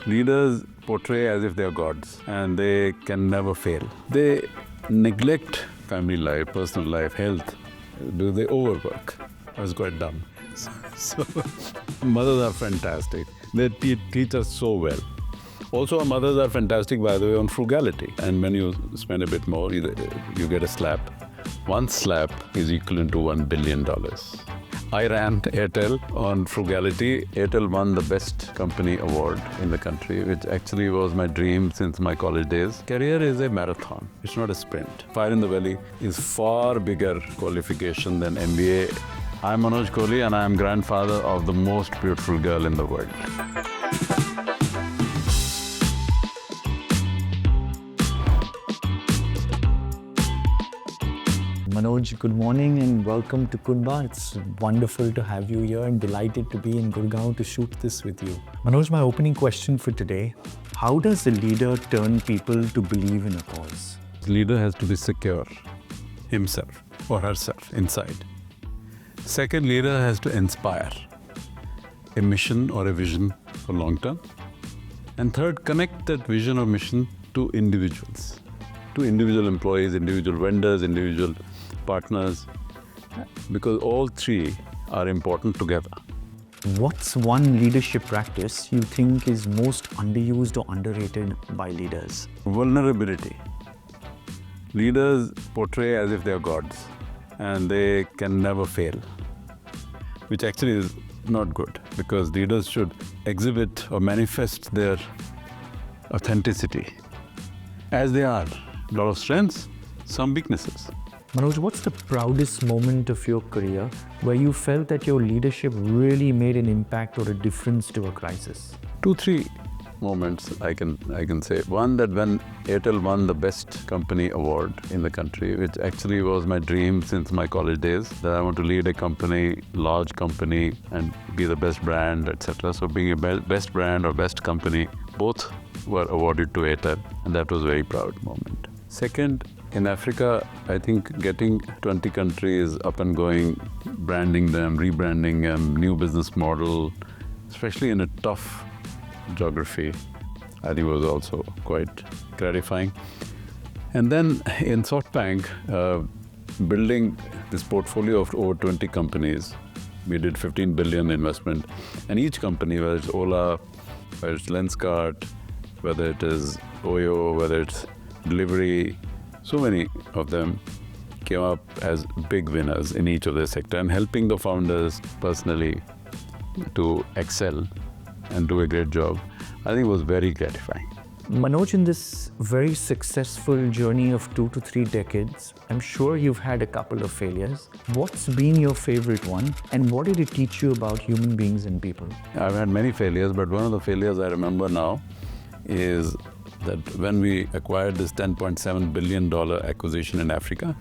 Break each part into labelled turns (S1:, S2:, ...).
S1: Leaders portray as if they are gods and they can never fail. They neglect family life, personal life, health. They overwork. That's quite dumb. So mothers are fantastic. They teach us so well. Also, our mothers are fantastic, by the way, on frugality. And when you spend a bit more, you get a slap. One slap is equivalent to $1 billion. I ran Airtel on frugality. Airtel won the best company award in the country, which actually was my dream since my college days. Career is a marathon. It's not a sprint. Fire in the Valley is far bigger qualification than MBA. I'm Manoj Kohli and I am grandfather of the most beautiful girl in the world.
S2: Manoj, good morning and welcome to Qunba. It's wonderful to have you here and delighted to be in Gurgaon to shoot this with you. Manoj, my opening question for today, how does a leader turn people to believe in a cause?
S1: The leader has to be secure, himself or herself inside. Second, leader has to inspire a mission or a vision for long term. And third, connect that vision or mission to individuals, to individual employees, individual vendors, individual partners, because all three are important together.
S2: What's one leadership practice you think is most underused or underrated by leaders?
S1: Vulnerability. Leaders portray as if they are gods and they can never fail, which actually is not good, because leaders should exhibit or manifest their authenticity as they are. A lot of strengths, some weaknesses.
S2: Manoj, what's the proudest moment of your career where you felt that your leadership really made an impact or a difference to a crisis?
S1: 2-3 moments I can say. One, that when Airtel won the best company award in the country, which actually was my dream since my college days, that I want to lead a company, large company, and be the best brand, etc. So being a best brand or best company, both were awarded to Airtel, and that was a very proud moment. Second, in Africa, I think getting 20 countries up and going, branding them, rebranding them, new business model, especially in a tough geography, I think was also quite gratifying. And then in SoftBank, building this portfolio of over 20 companies, we did 15 billion investment, and each company, whether it's Ola, whether it's Lenskart, whether it is Oyo, whether it's delivery, so many of them came up as big winners in each of their sector, and helping the founders personally to excel and do a great job, I think was very gratifying.
S2: Manoj, in this very successful journey of 2 to 3 decades, I'm sure you've had a couple of failures. What's been your favorite one, and what did it teach you about human beings and people?
S1: I've had many failures, but one of the failures I remember now is that when we acquired this $10.7 billion acquisition in Africa,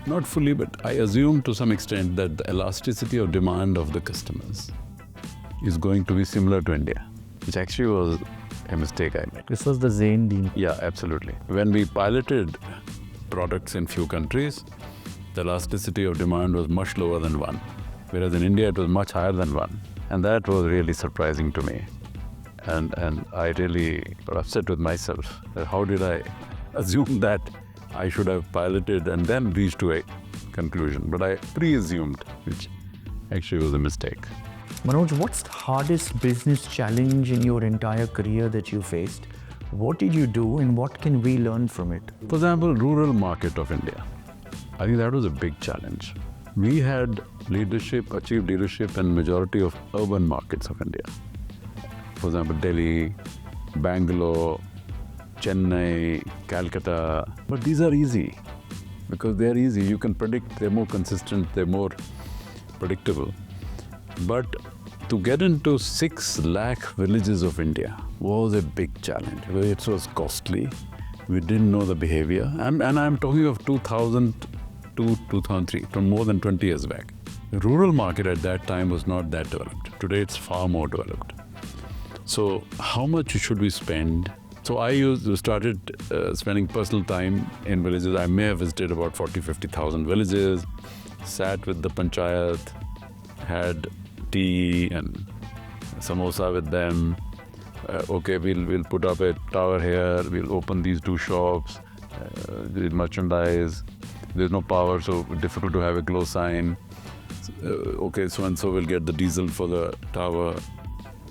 S1: not fully, but I assumed to some extent that the elasticity of demand of the customers is going to be similar to India, which actually was a mistake I made.
S2: This was the Zain deal.
S1: Yeah, absolutely. When we piloted products in few countries, the elasticity of demand was much lower than 1, whereas in India it was much higher than 1. And that was really surprising to me. And I really got upset with myself. That how did I assume that I should have piloted and then reached to a conclusion? But I pre-assumed, which actually was a mistake.
S2: Manoj, what's the hardest business challenge in your entire career that you faced? What did you do and what can we learn from it?
S1: For example, rural market of India. I think that was a big challenge. We had achieved leadership in majority of urban markets of India. For example, Delhi, Bangalore, Chennai, Calcutta. But these are easy, because they're easy. You can predict, they're more consistent, they're more predictable. But to get into 6 lakh villages of India was a big challenge. It was costly. We didn't know the behavior. And I'm talking of 2000 to 2003, from more than 20 years back. The rural market at that time was not that developed. Today it's far more developed. So how much should we spend? So I started spending personal time in villages. I may have visited about 40,000-50,000 villages, sat with the panchayat, had tea and samosa with them, Okay, we'll put up a tower here, we'll open these 2 shops, there's merchandise, there's no power, so difficult to have a glow sign. Okay, so and so will get the diesel for the tower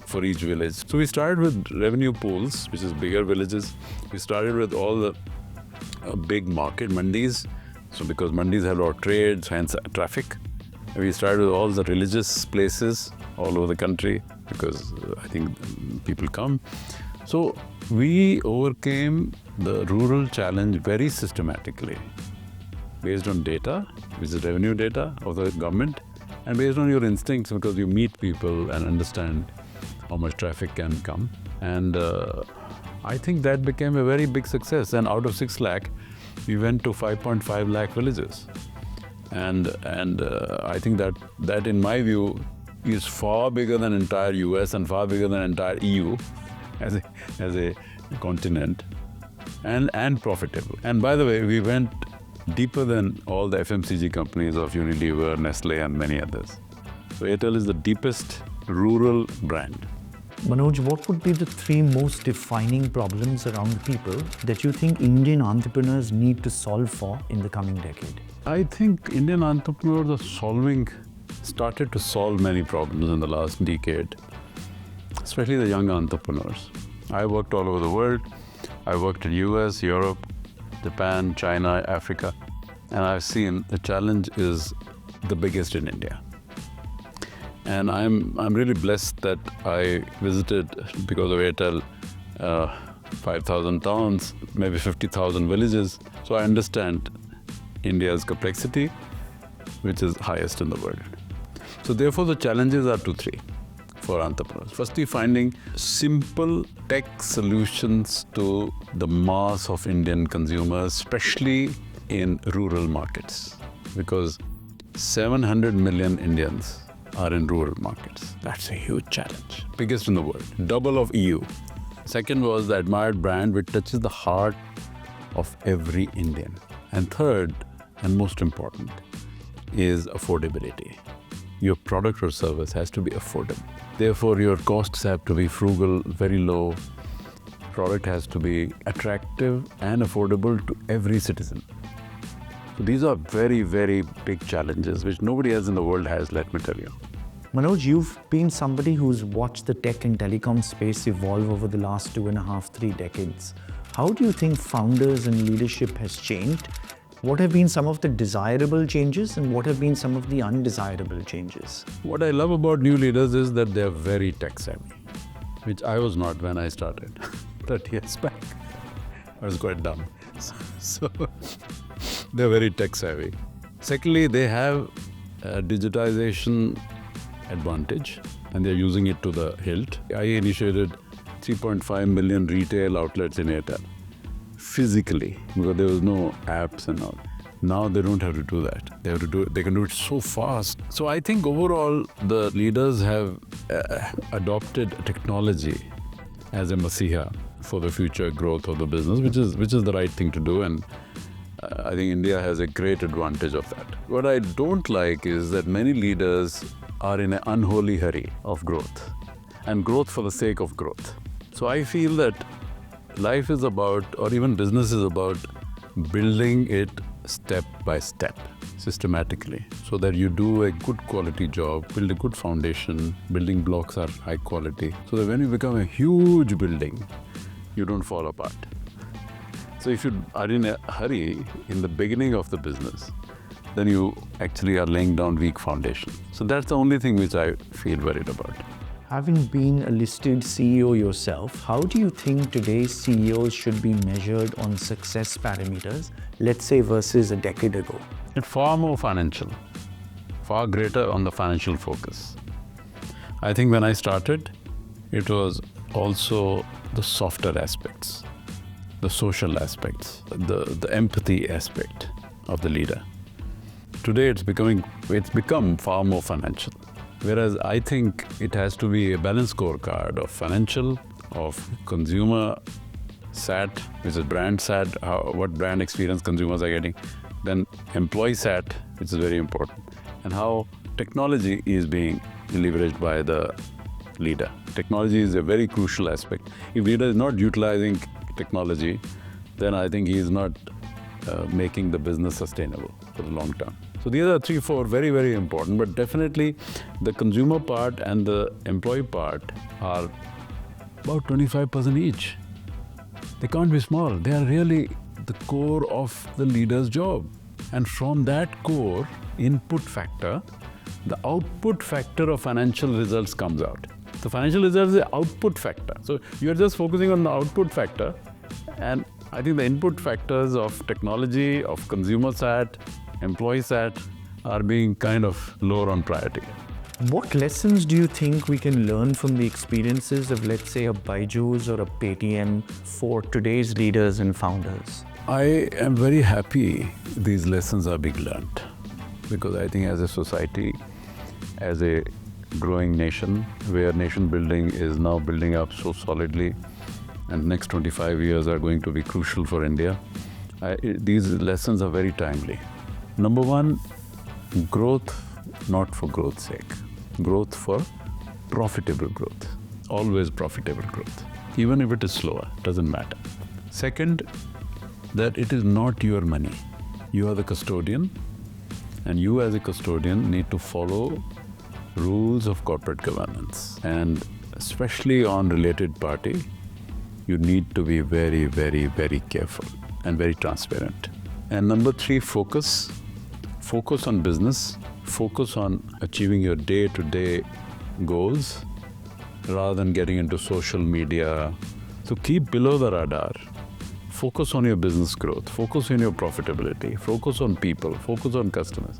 S1: for each village. So we started with revenue pools, which is bigger villages. We started with all the big market mandis. So because mandis have a lot of trades, hence traffic. And we started with all the religious places all over the country because I think people come. So we overcame the rural challenge very systematically based on data, which is revenue data of the government, and based on your instincts because you meet people and understand how much traffic can come. And I think that became a very big success. And out of 6 lakh, we went to 5.5 lakh villages. And I think that in my view is far bigger than entire US and far bigger than entire EU as a continent, and profitable. And by the way, we went deeper than all the FMCG companies of Unilever, Nestle and many others. So Airtel is the deepest rural brand.
S2: Manoj, what would be the 3 most defining problems around people that you think Indian entrepreneurs need to solve for in the coming decade?
S1: I think Indian entrepreneurs are started to solve many problems in the last decade, especially the young entrepreneurs. I worked all over the world. I worked in US, Europe, Japan, China, Africa, and I've seen the challenge is the biggest in India. And I'm really blessed that I visited, because of Airtel, 5,000 towns, maybe 50,000 villages. So I understand India's complexity, which is highest in the world. So therefore the challenges are 2-3 for entrepreneurs. Firstly, finding simple tech solutions to the mass of Indian consumers, especially in rural markets, because 700 million Indians are in rural markets. That's a huge challenge. Biggest in the world, double of EU. Second was the admired brand which touches the heart of every Indian. And third, and most important, is affordability. Your product or service has to be affordable. Therefore, your costs have to be frugal, very low. Product has to be attractive and affordable to every citizen. So these are very, very big challenges which nobody else in the world has, let me tell you.
S2: Manoj, you've been somebody who's watched the tech and telecom space evolve over the last 2.5-3 decades. How do you think founders and leadership has changed? What have been some of the desirable changes and what have been some of the undesirable changes?
S1: What I love about new leaders is that they're very tech savvy, which I was not when I started 30 years back. I was quite dumb. So they're very tech savvy. Secondly, they have a digitization advantage and they're using it to the hilt. I initiated 3.5 million retail outlets in Airtel. Physically, because there was no apps and all. Now they don't have to do that. They can do it so fast. So I think overall the leaders have adopted technology as a masiha for the future growth of the business, which is the right thing to do, and I think India has a great advantage of that. What I don't like is that many leaders are in an unholy hurry of growth, and growth for the sake of growth. So I feel that life is about, or even business is about, building it step by step, systematically, so that you do a good quality job, build a good foundation, building blocks are high quality, so that when you become a huge building, you don't fall apart. So if you are in a hurry in the beginning of the business, then you actually are laying down weak foundation. So that's the only thing which I feel worried about.
S2: Having been a listed CEO yourself, how do you think today's CEOs should be measured on success parameters, let's say versus a decade ago?
S1: It's far more financial, far greater on the financial focus. I think when I started, it was also the softer aspects, the social aspects, the empathy aspect of the leader. Today it's become far more financial. Whereas I think it has to be a balanced scorecard of financial, of consumer SAT, which is brand SAT, what brand experience consumers are getting, then employee SAT, which is very important, and how technology is being leveraged by the leader. Technology is a very crucial aspect. If leader is not utilizing technology, then I think he is not making the business sustainable for the long term. So these are 3, 4 very, very important, but definitely the consumer part and the employee part are about 25% each. They can't be small. They are really the core of the leader's job. And from that core input factor, the output factor of financial results comes out. The financial results is the output factor. So you're just focusing on the output factor, and I think the input factors of technology, of consumer sat, employee sat are being kind of lower on priority.
S2: What lessons do you think we can learn from the experiences of, let's say, a Byju's or a Paytm for today's leaders and founders?
S1: I am very happy these lessons are being learned, because I think as a society, as a growing nation, where nation building is now building up so solidly, and next 25 years are going to be crucial for India, these lessons are very timely. Number one, growth not for growth's sake. Growth for profitable growth. Always profitable growth. Even if it is slower, doesn't matter. Second, that it is not your money. You are the custodian, and you as a custodian need to follow rules of corporate governance. And especially on related party, you need to be very, very, very careful and very transparent. And number 3, focus. Focus on business. Focus on achieving your day-to-day goals rather than getting into social media. So keep below the radar. Focus on your business growth. Focus on your profitability. Focus on people. Focus on customers.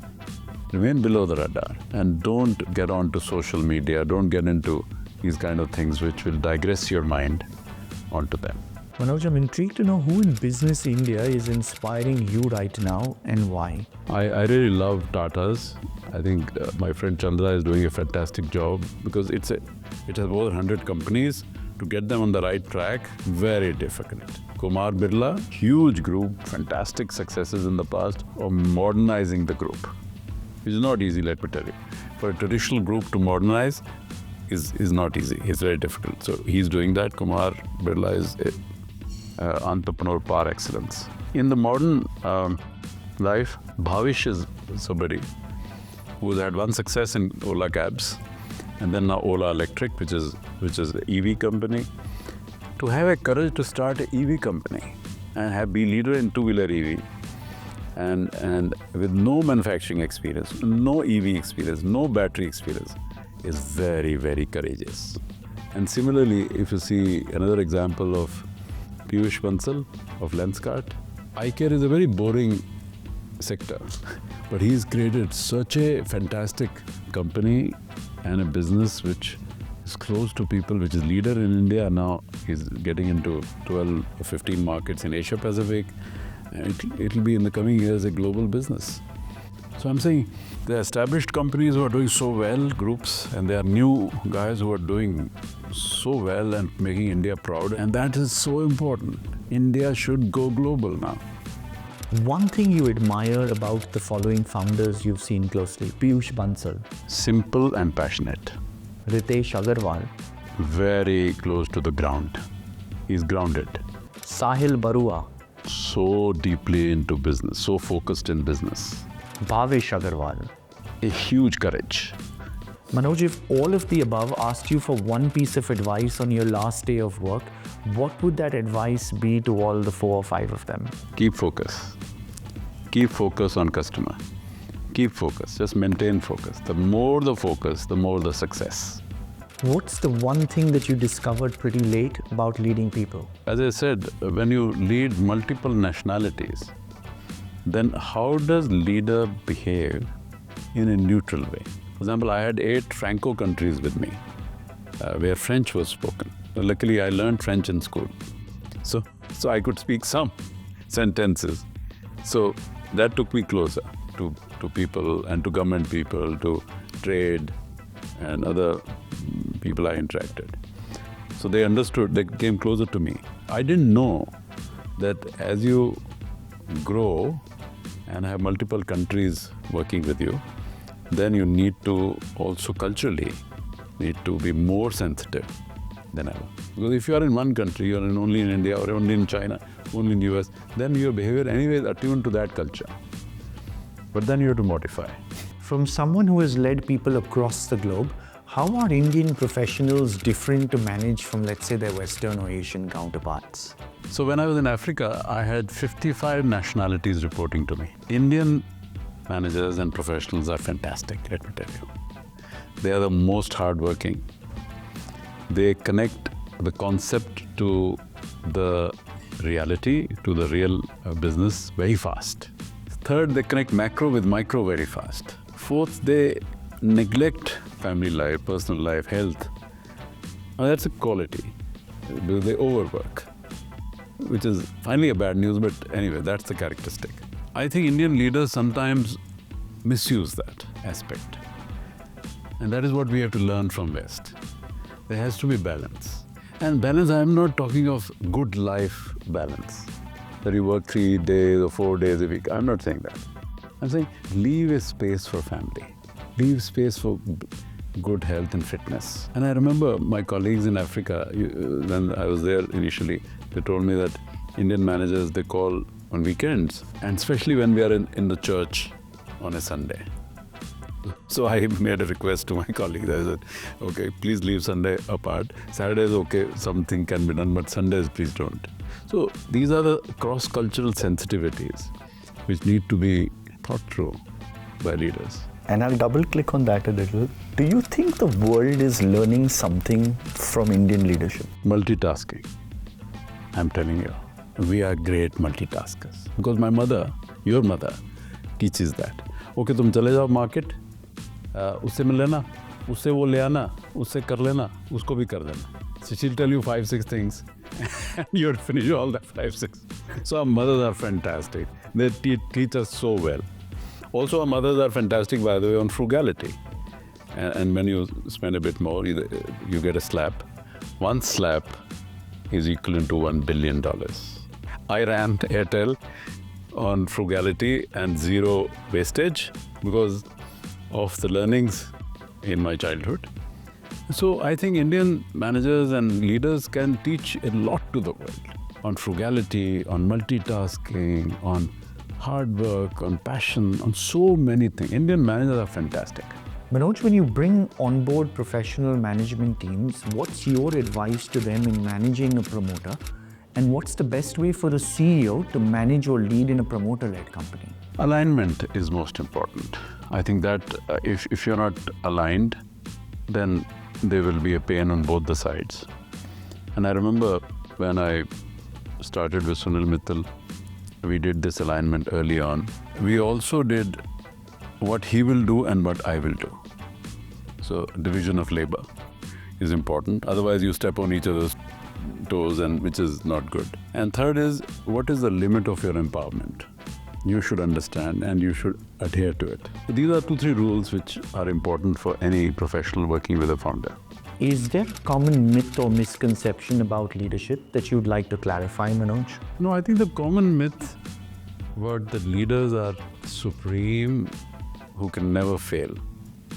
S1: Remain below the radar and don't get onto social media. Don't get into these kind of things which will digress your mind onto them.
S2: Manoj, I'm intrigued to know who in Business India is inspiring you right now and why.
S1: I really love Tata's. I think my friend Chandra is doing a fantastic job, because it has over 100 companies. To get them on the right track, very difficult. Kumar Birla, huge group, fantastic successes in the past of modernizing the group. It's not easy, let me tell you. For a traditional group to modernize is not easy. It's very difficult. So he's doing that. Kumar Birla is an entrepreneur par excellence. In the modern life, Bhavish is somebody who's had one success in Ola Cabs, and then now Ola Electric, which is an EV company. To have a courage to start an EV company and be leader in two-wheeler EV, and with no manufacturing experience, no EV experience, no battery experience, is very, very courageous. And similarly, if you see another example of Piyush Bansal of Lenskart, eye care is a very boring sector, but he's created such a fantastic company and a business which is close to people, which is leader in India. Now he's getting into 12 or 15 markets in Asia Pacific. It'll be in the coming years a global business. So I'm saying there are established companies who are doing so well, groups, and there are new guys who are doing so well and making India proud, and that is so important. India should go global now.
S2: One thing you admire about the following founders you've seen closely: Piyush Bansal,
S1: Simple and passionate.
S2: Ritesh Agarwal,
S1: Very close to the ground. He's grounded.
S2: Sahil Barua,
S1: So deeply into business, so focused in business.
S2: Bhavish Agarwal.
S1: A huge courage.
S2: Manoj, if all of the above asked you for one piece of advice on your last day of work, what would that advice be to all the 4 or 5 of them?
S1: Keep focus. Keep focus on customer. Keep focus. Just maintain focus. The more the focus, the more the success.
S2: What's the one thing that you discovered pretty late about leading people?
S1: As I said, when you lead multiple nationalities, then how does leader behave in a neutral way? For example, I had 8 Franco countries with me, where French was spoken. Luckily, I learned French in school, so I could speak some sentences. So that took me closer to people and to government people, to trade and other people I interacted. So they understood, they came closer to me. I didn't know that as you grow and have multiple countries working with you, then you need to also culturally need to be more sensitive than ever. Because if you are in one country, you are only in India or only in China, only in US, then your behavior anyway is attuned to that culture. But then you have to modify.
S2: From someone who has led people across the globe, how are Indian professionals different to manage from, let's say, their Western or Asian counterparts?
S1: So when I was in Africa, I had 55 nationalities reporting to me. Indian managers and professionals are fantastic, let me tell you. They are the most hardworking. They connect the concept to the reality, to the real business very fast. Third, they connect macro with micro very fast. Fourth, they neglect family life, personal life, health. Now that's a quality, because they overwork, which is finally a bad news, but anyway, that's the characteristic. I think Indian leaders sometimes misuse that aspect. And that is what we have to learn from West. There has to be balance. And balance, I am not talking of good life balance, that you work 3 days or 4 days a week. I'm not saying that. I'm saying leave a space for family. Leave space for good health and fitness. And I remember my colleagues in Africa, when I was there initially, they told me that Indian managers, they call on weekends, and especially when we are in the church on a Sunday. So I made a request to my colleagues. I said, okay, please leave Sunday apart. Saturday is okay, something can be done, but Sundays, please don't. So these are the cross-cultural sensitivities which need to be thought through by leaders.
S2: And I'll double click on that a little. Do you think the world is learning something from Indian leadership?
S1: Multitasking. I'm telling you, we are great multitaskers. Because my mother, your mother, teaches that. Okay, तुम चले जाओ market, उससे मिल लेना, उससे वो ले आना, उससे कर लेना, उसको भी कर देना. So she'll tell you 5-6 things, and you'll finish all the 5-6. So our mothers are fantastic. They teach us so well. Also, our mothers are fantastic, by the way, on frugality. And when you spend a bit more, you get a slap. One slap is equivalent to $1 billion. I ran Airtel on frugality and zero wastage because of the learnings in my childhood. So I think Indian managers and leaders can teach a lot to the world on frugality, on multitasking, on hard work, on passion, on so many things. Indian managers are fantastic.
S2: Manoj, when you bring on board professional management teams, what's your advice to them in managing a promoter? And what's the best way for the CEO to manage or lead in a promoter-led company?
S1: Alignment is most important. I think that if you're not aligned, then there will be a pain on both the sides. And I remember when I started with Sunil Mittal, we did this alignment early on. We also did what he will do and what I will do. So division of labor is important. Otherwise you step on each other's toes, and which is not good. And third is, what is the limit of your empowerment? You should understand and you should adhere to it. So these are 2-3 rules which are important for any professional working with a founder.
S2: Is there a common myth or misconception about leadership that you'd like to clarify, Manoj?
S1: No, I think the common myth was that leaders are supreme, who can never fail.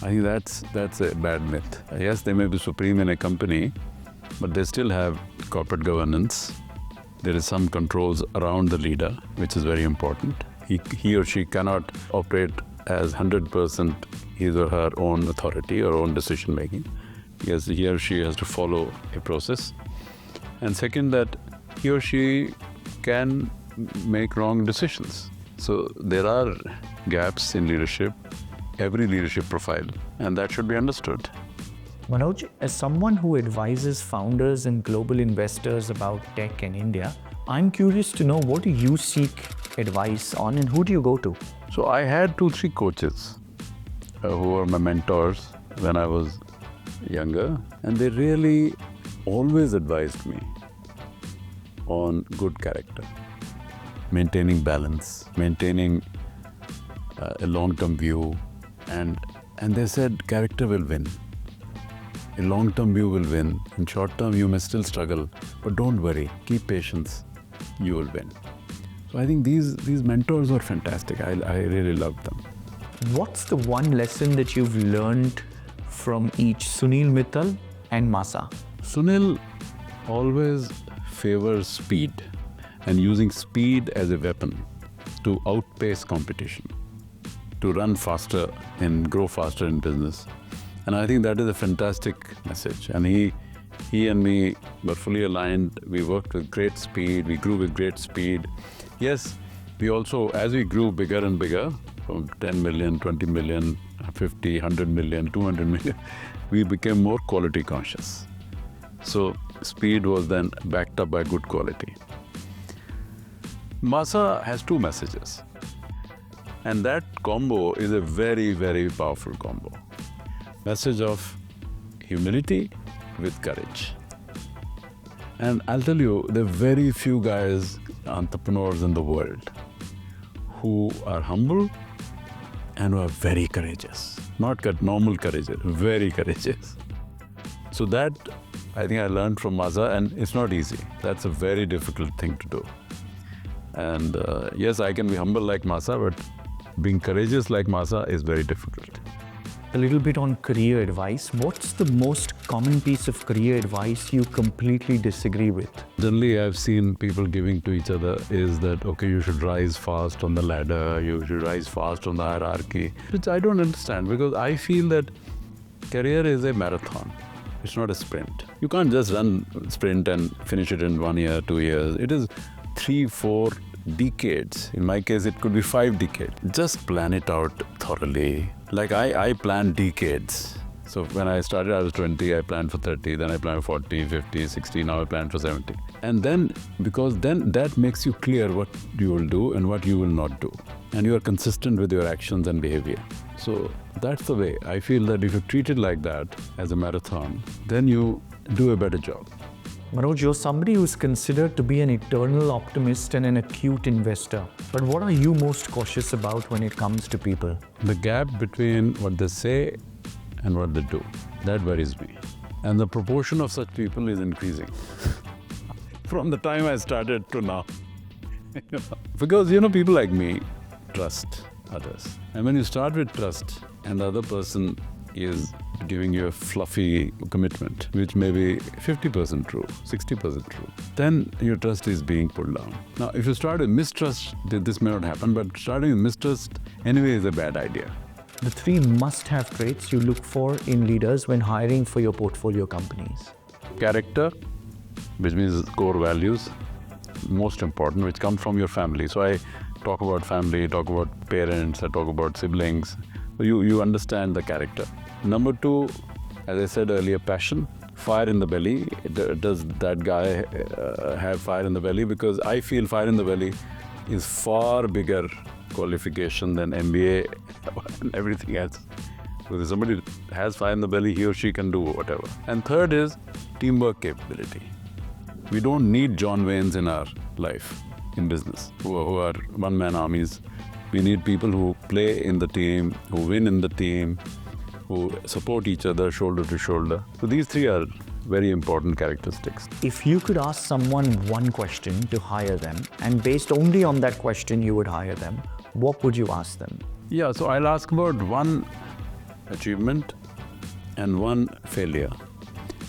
S1: I think that's a bad myth. Yes, they may be supreme in a company, but they still have corporate governance. There is some controls around the leader, which is very important. He or she cannot operate as 100% his or her own authority or own decision making. Yes, he or she has to follow a process. And second, that he or she can make wrong decisions. So there are gaps in leadership, every leadership profile, and that should be understood.
S2: Manoj, as someone who advises founders and global investors about tech in India, I'm curious to know, what do you seek advice on and who do you go to?
S1: So I had 2-3 coaches who were my mentors when I was younger, and they really always advised me on good character, maintaining balance, maintaining a long-term view, and they said character will win. A long-term view will win. In short-term, you may still struggle, but don't worry, keep patience, you will win. So I think these mentors are fantastic. I really love them.
S2: What's the one lesson that you've learned from each Sunil Mittal and Masa.
S1: Sunil always favors speed and using speed as a weapon to outpace competition, to run faster and grow faster in business. And I think that is a fantastic message. And he and me were fully aligned. We worked with great speed, we grew with great speed. Yes, we also, as we grew bigger and bigger, from 10 million, 20 million, 50, 100 million, 200 million, we became more quality conscious. So speed was then backed up by good quality. Masa has two messages. And that combo is a very, very powerful combo. Message of humility with courage. And I'll tell you, there are very few guys, entrepreneurs in the world, who are humble and who are very courageous. Not normal courageous, very courageous. So that, I think I learned from Masa, and it's not easy. That's a very difficult thing to do. And yes, I can be humble like Masa, but being courageous like Masa is very difficult.
S2: A little bit on career advice. What's the most common piece of career advice you completely disagree with?
S1: Generally, I've seen people giving to each other is that, okay, you should rise fast on the ladder, you should rise fast on the hierarchy, which I don't understand, because I feel that career is a marathon. It's not a sprint. You can't just run sprint and finish it in 1 year, 2 years. It is 3, 4 decades. In my case, it could be 5 decades. Just plan it out thoroughly. Like I planned decades. So when I started, I was 20, I planned for 30, then I planned for 40, 50, 60, now I plan for 70. And then, because then that makes you clear what you will do and what you will not do. And you are consistent with your actions and behavior. So that's the way. I feel that if you treat it like that, as a marathon, then you do a better job.
S2: Manoj, you're somebody who's considered to be an eternal optimist and an acute investor. But what are you most cautious about when it comes to people?
S1: The gap between what they say and what they do, that worries me. And the proportion of such people is increasing from the time I started to now. Because, people like me trust others. And when you start with trust and the other person is giving you a fluffy commitment, which may be 50% true, 60% true, then your trust is being pulled down. Now, if you start with mistrust, this may not happen, but starting with mistrust anyway is a bad idea.
S2: The 3 must-have traits you look for in leaders when hiring for your portfolio companies.
S1: Character, which means core values, most important, which come from your family. So I talk about family, talk about parents, I talk about siblings. So you understand the character. Number 2, as I said earlier, passion, fire in the belly. Does that guy have fire in the belly? Because I feel fire in the belly is far bigger qualification than MBA and everything else. So if somebody has fire in the belly, he or she can do whatever. And third is teamwork capability. We don't need John Waynes in our life, in business, who are one-man armies. We need people who play in the team, who win in the team, who support each other shoulder to shoulder. So these 3 are very important characteristics.
S2: If you could ask someone one question to hire them, and based only on that question you would hire them, what would you ask them?
S1: Yeah, so I'll ask about one achievement and one failure.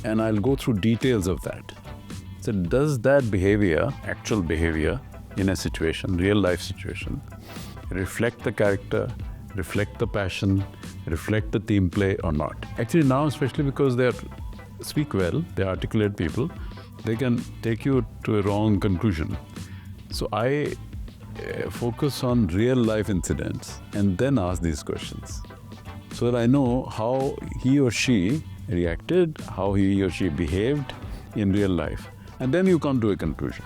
S1: And I'll go through details of that. So does that behavior, actual behavior in a situation, real life situation, reflect the character, reflect the passion, reflect the team play or not? Actually now, especially because they speak well, they articulate people, they can take you to a wrong conclusion. So I focus on real life incidents and then ask these questions, so that I know how he or she reacted, how he or she behaved in real life. And then you come to a conclusion.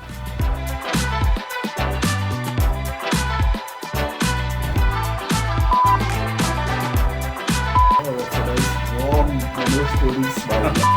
S3: Warm Manoj Kohli smile.